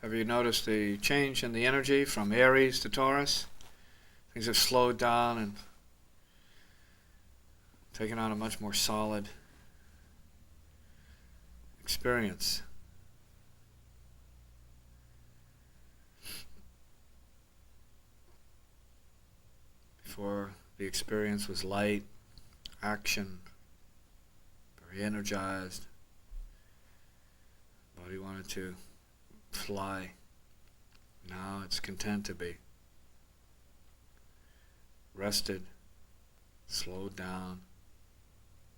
Have you noticed the change in the energy from Aries to Taurus? Things have slowed down and taken on a much more solid experience. Before, the experience was light, action, very energized. Body wanted to fly. Now it's content to be rested, slowed down,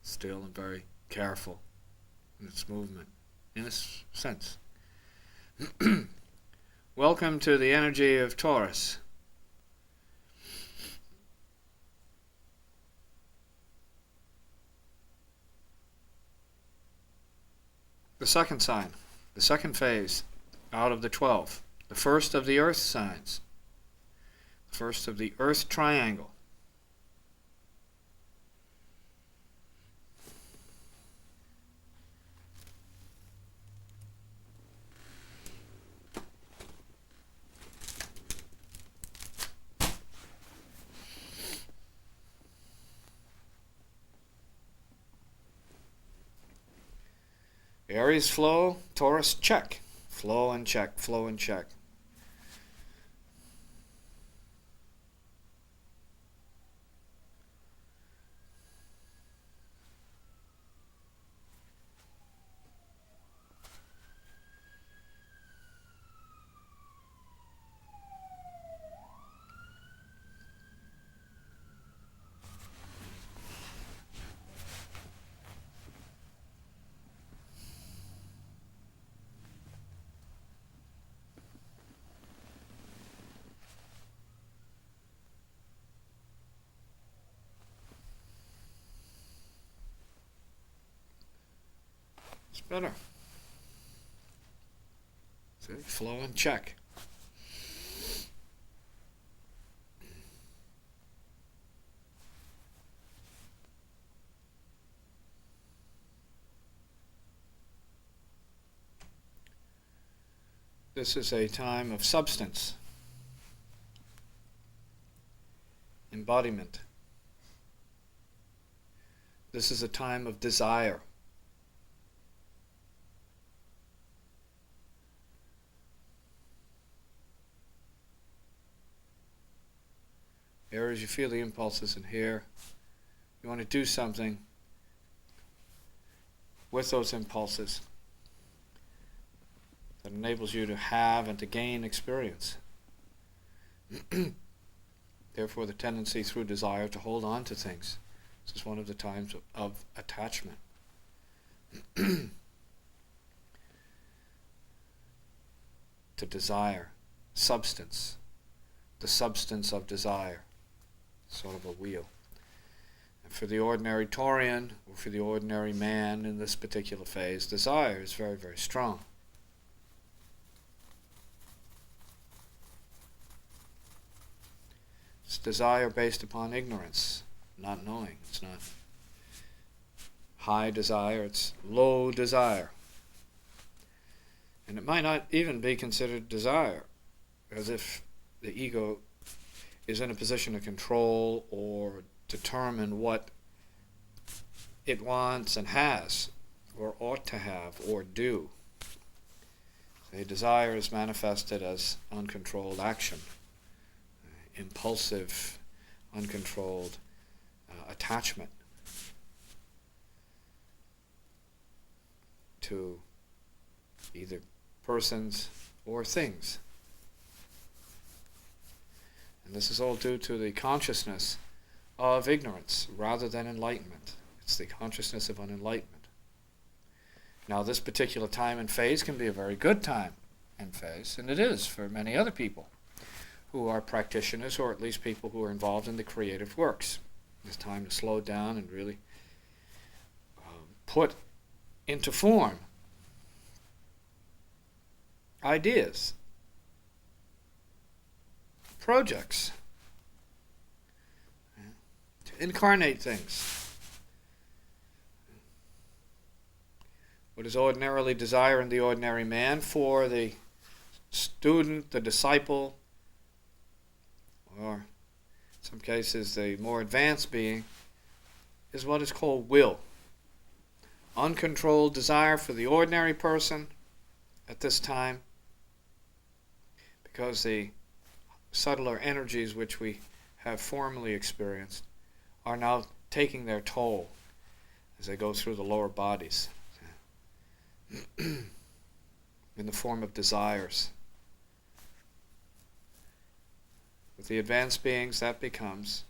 still and very careful in its movement, in a sense. Welcome to the energy of Taurus. The second sign, the second phase out of the 12, the first of the earth signs, the first of the earth triangle. Aries flow, Taurus check. Flow and check, flow and check. It's better. See, flow and check. This is a time of substance, embodiment. This is a time of desire. Aries, you feel the impulses in here. You want to do something with those impulses that enables you to have and to gain experience. Therefore, the tendency through desire to hold on to things. This is one of the times of attachment. To desire, substance, the substance of desire. Sort of a wheel. And for the ordinary Taurian, or for the ordinary man in this particular phase, desire is very, very strong. It's desire based upon ignorance, not knowing. It's not high desire, it's low desire. And it might not even be considered desire, as if the ego is in a position to control or determine what it wants and has, or ought to have, or do. The desire is manifested as uncontrolled action, impulsive, uncontrolled attachment to either persons or things. And this is all due to the consciousness of ignorance rather than enlightenment. It's the consciousness of unenlightenment. Now, this particular time and phase can be a very good time and phase, and it is for many other people who are practitioners, or at least people who are involved in the creative works. It's time to slow down and really put into form ideas, projects, to incarnate things. What is ordinarily desire in the ordinary man for the student, the disciple, or in some cases the more advanced being, is what is called will. Uncontrolled desire for the ordinary person at this time, because the subtler energies which we have formerly experienced are now taking their toll as they go through the lower bodies in the form of desires. With the advanced beings, that becomes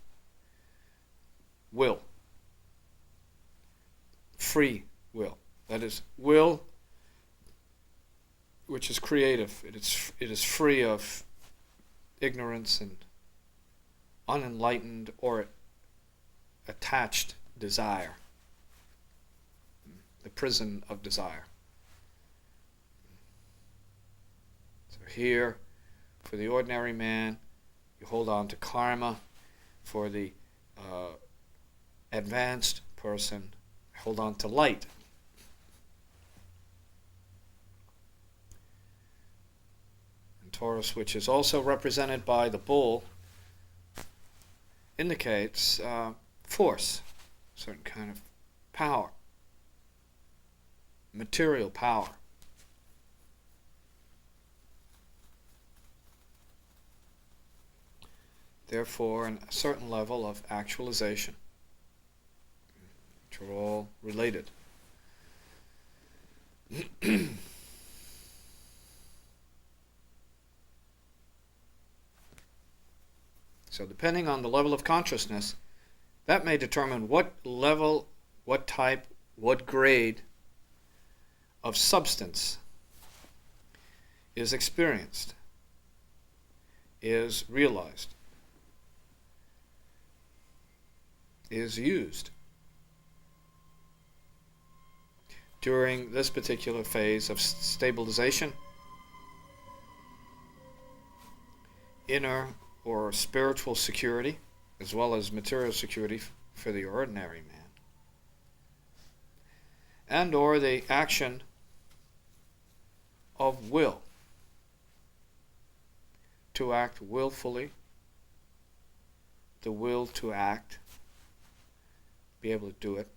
will. Free will. That is, will which is creative. It is free of ignorance and unenlightened or attached desire. The prison of desire. So here, for the ordinary man, you hold on to karma. For the advanced person, hold on to light. And Taurus, which is also represented by the bull, indicates force, a certain kind of power, material power. Therefore, a certain level of actualization, which are all related. So depending on the level of consciousness, that may determine what level, what type, what grade of substance is experienced, is realized, is used during this particular phase of stabilization, inner or spiritual security, as well as material security for the ordinary man, and or the action of will, to act willfully, the will to act, be able to do it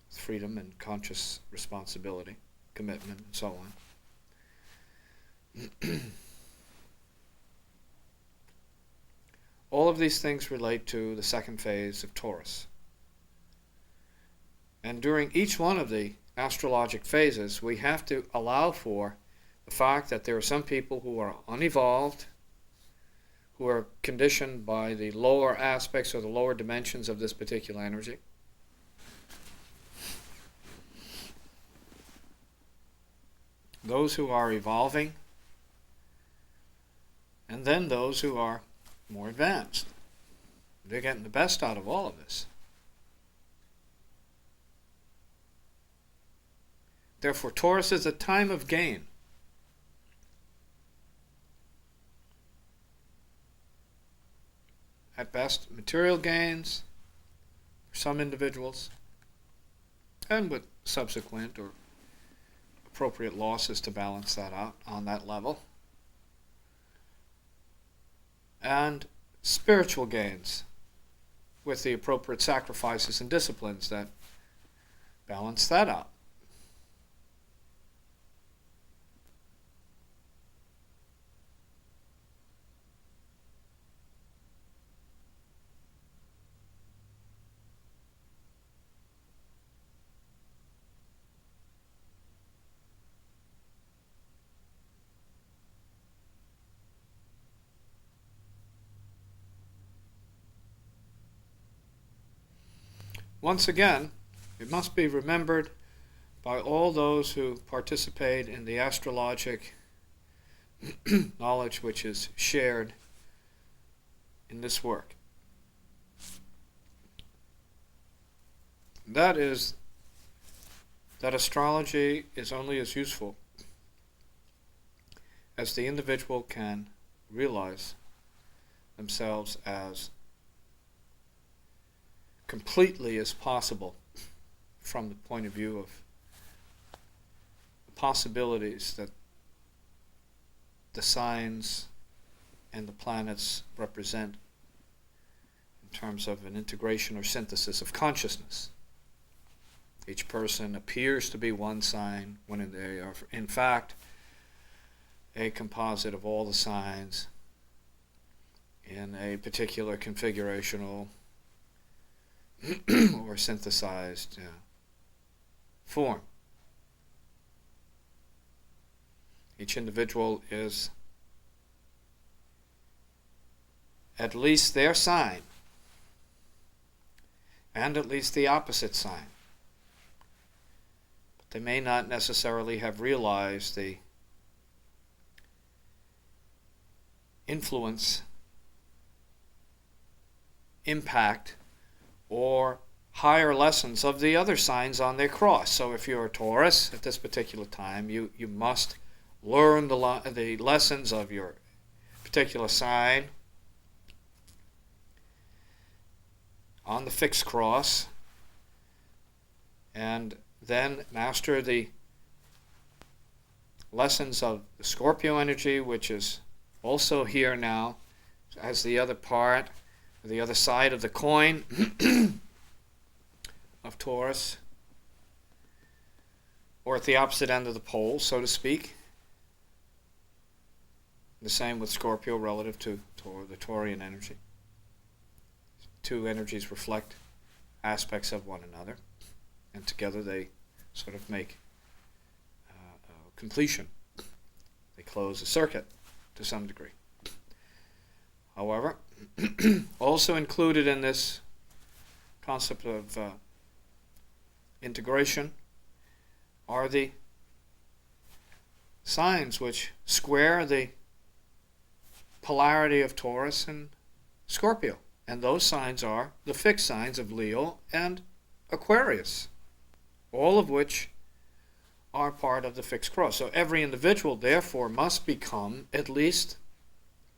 with freedom and conscious responsibility, commitment, and so on. All of these things relate to the second phase of Taurus. And during each one of the astrologic phases, we have to allow for the fact that there are some people who are unevolved, who are conditioned by the lower aspects or the lower dimensions of this particular energy. Those who are evolving, and then those who are more advanced. They're getting the best out of all of this. Therefore, Taurus is a time of gain. At best, material gains for some individuals, and with subsequent or appropriate losses to balance that out on that level. And spiritual gains with the appropriate sacrifices and disciplines that balance that out. Once again, it must be remembered by all those who participate in the astrologic knowledge which is shared in this work. That is, that astrology is only as useful as the individual can realize themselves as completely as possible from the point of view of the possibilities that the signs and the planets represent in terms of an integration or synthesis of consciousness. Each person appears to be one sign when they are, in fact, a composite of all the signs in a particular configurational or synthesized form. Each individual is at least their sign and at least the opposite sign. But they may not necessarily have realized the influence, impact, or higher lessons of the other signs on their cross. So if you're a Taurus at this particular time, you must learn the lessons of your particular sign on the fixed cross, and then master the lessons of the Scorpio energy, which is also here now as the other part, the other side of the coin of Taurus, or at the opposite end of the pole, so to speak. The same with Scorpio relative to the Taurian energy. Two energies reflect aspects of one another, and together they sort of make completion. They close a circuit to some degree. However, also included in this concept of integration are the signs which square the polarity of Taurus and Scorpio. And those signs are the fixed signs of Leo and Aquarius, all of which are part of the fixed cross. So every individual, therefore, must become at least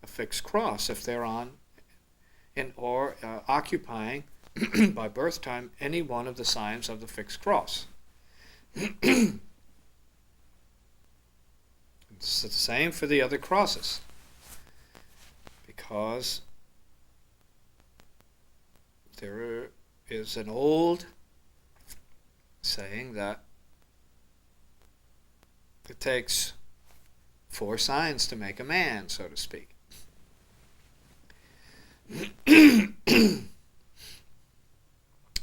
a fixed cross if they're on or occupying by birth time any one of the signs of the fixed cross. It's the same for the other crosses, because there is an old saying that it takes 4 signs to make a man, so to speak.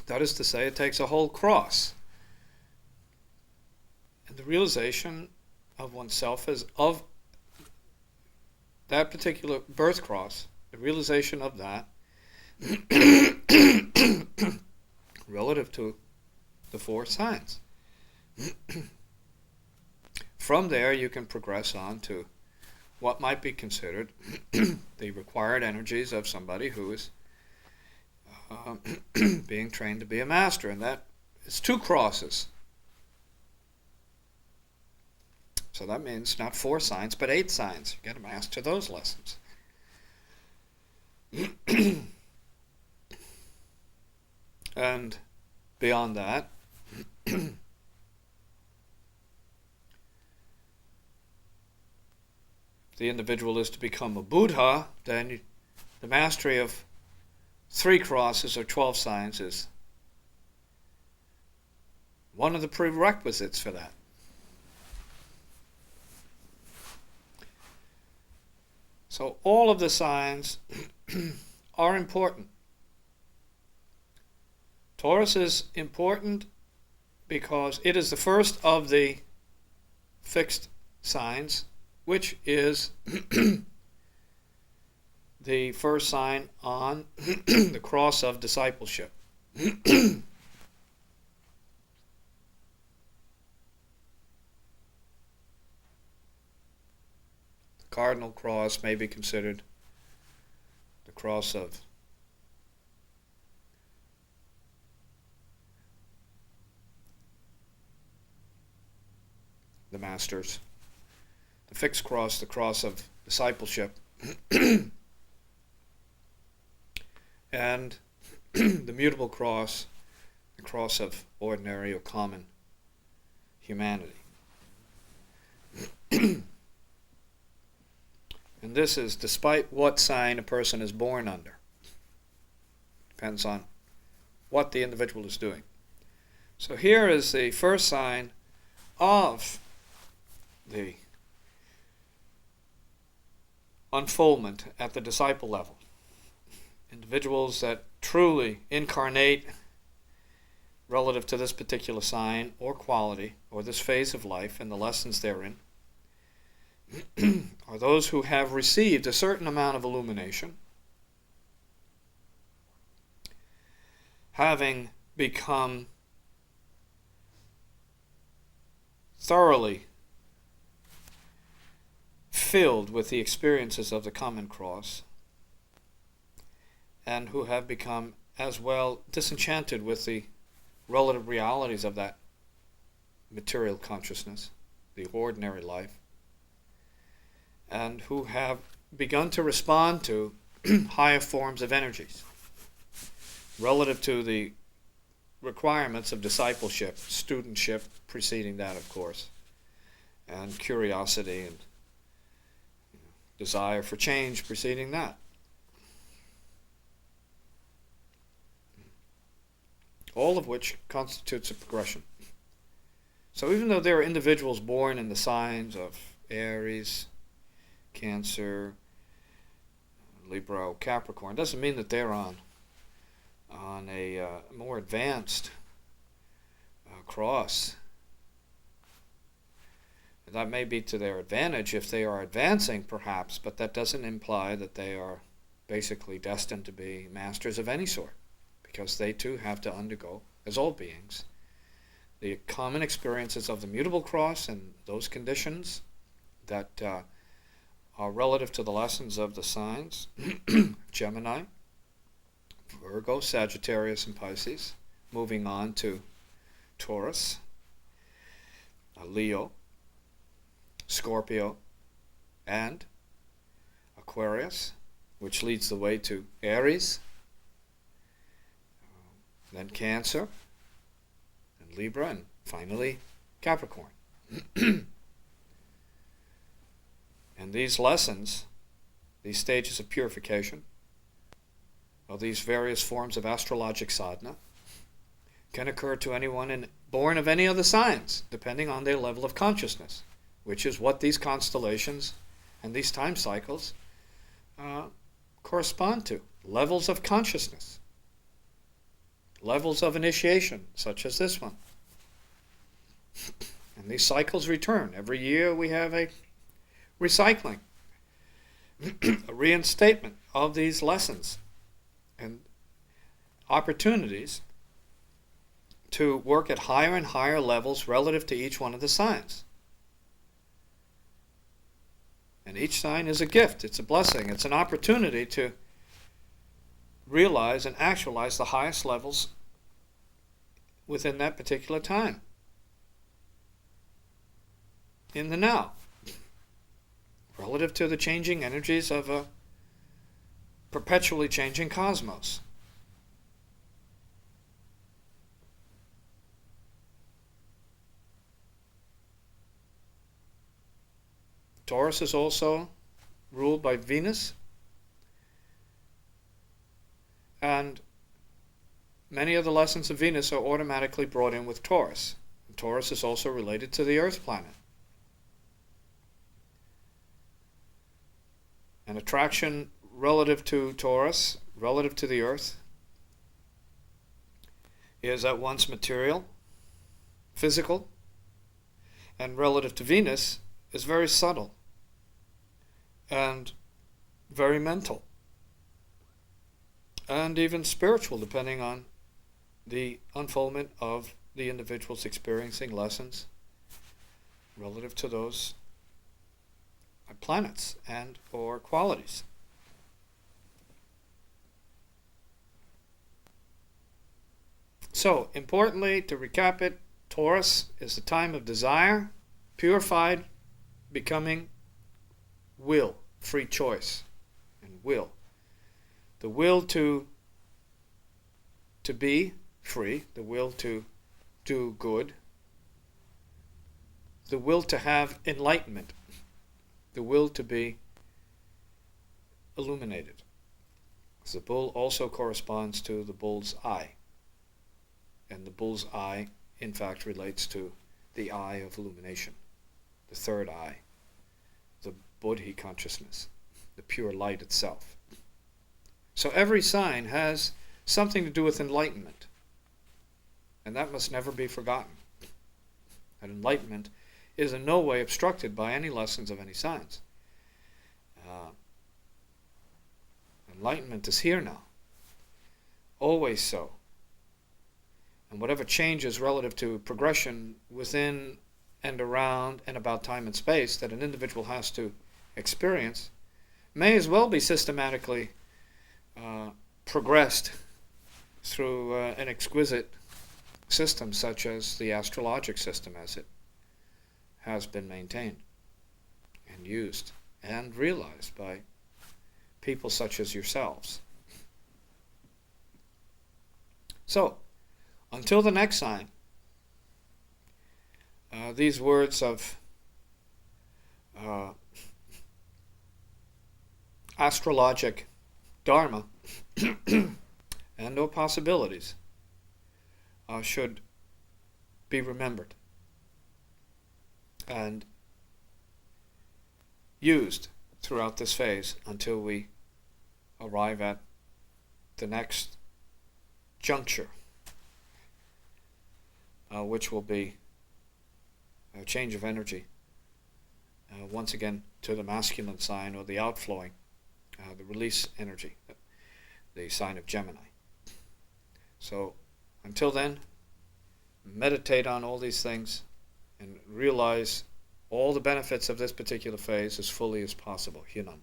That is to say, it takes a whole cross. And the realization of oneself as of that particular birth cross, the realization of that relative to the 4 signs. From there, you can progress on to what might be considered the required energies of somebody who is being trained to be a master, and that is 2 crosses. So that means not 4 signs, but 8 signs. You got to master those lessons. And beyond that, the individual is to become a Buddha, then the mastery of 3 crosses or 12 signs is one of the prerequisites for that. So all of the signs are important. Taurus is important because it is the first of the fixed signs, which is the first sign on the cross of discipleship. The cardinal cross may be considered the cross of the masters. The fixed cross, the cross of discipleship. And the mutable cross, the cross of ordinary or common humanity. And this is despite what sign a person is born under. Depends on what the individual is doing. So here is the first sign of the unfoldment at the disciple level. Individuals that truly incarnate relative to this particular sign or quality or this phase of life and the lessons therein are those who have received a certain amount of illumination, having become thoroughly filled with the experiences of the common cross, and who have become as well disenchanted with the relative realities of that material consciousness, the ordinary life, and who have begun to respond to higher forms of energies relative to the requirements of discipleship, studentship preceding that, of course, and curiosity and desire for change preceding that. All of which constitutes a progression. So even though there are individuals born in the signs of Aries, Cancer, Libra, Capricorn, doesn't mean that they're on a more advanced cross. That may be to their advantage if they are advancing, perhaps, but that doesn't imply that they are basically destined to be masters of any sort, because they too have to undergo, as all beings, the common experiences of the mutable cross and those conditions that are relative to the lessons of the signs, Gemini, Virgo, Sagittarius, and Pisces, moving on to Taurus, Leo, Scorpio, and Aquarius, which leads the way to Aries, then Cancer, and Libra, and finally Capricorn. And these lessons, these stages of purification, of these various forms of astrologic sadhana, can occur to anyone born of any other signs, depending on their level of consciousness, which is what these constellations and these time cycles correspond to. Levels of consciousness. Levels of initiation, such as this one. And these cycles return. Every year we have a recycling, a reinstatement of these lessons and opportunities to work at higher and higher levels relative to each one of the signs. And each sign is a gift, it's a blessing, it's an opportunity to realize and actualize the highest levels within that particular time, in the now, relative to the changing energies of a perpetually changing cosmos. Taurus is also ruled by Venus, and many of the lessons of Venus are automatically brought in with Taurus. And Taurus is also related to the Earth planet. An attraction relative to Taurus, relative to the Earth, is at once material, physical, and relative to Venus is very subtle and very mental and even spiritual, depending on the unfoldment of the individual's experiencing lessons relative to those planets and or qualities. So, importantly, to recap it, Taurus is the time of desire, purified, becoming will, free choice, and will. The will to be free, the will to do good, the will to have enlightenment, the will to be illuminated. The bull also corresponds to the bull's eye. And the bull's eye, in fact, relates to the eye of illumination, the third eye, the Bodhi consciousness, the pure light itself. So every sign has something to do with enlightenment. And that must never be forgotten. That enlightenment is in no way obstructed by any lessons of any signs. Enlightenment is here now, always so. And whatever changes relative to progression within and around and about time and space that an individual has to experience may as well be systematically progressed through an exquisite system such as the astrologic system, as it has been maintained and used and realized by people such as yourselves. So, until the next sign, these words of astrologic dharma and or possibilities should be remembered and used throughout this phase until we arrive at the next juncture, which will be a change of energy, once again to the masculine sign, or the outflowing, the release energy, the sign of Gemini. So until then, meditate on all these things and realize all the benefits of this particular phase as fully as possible. Hunan.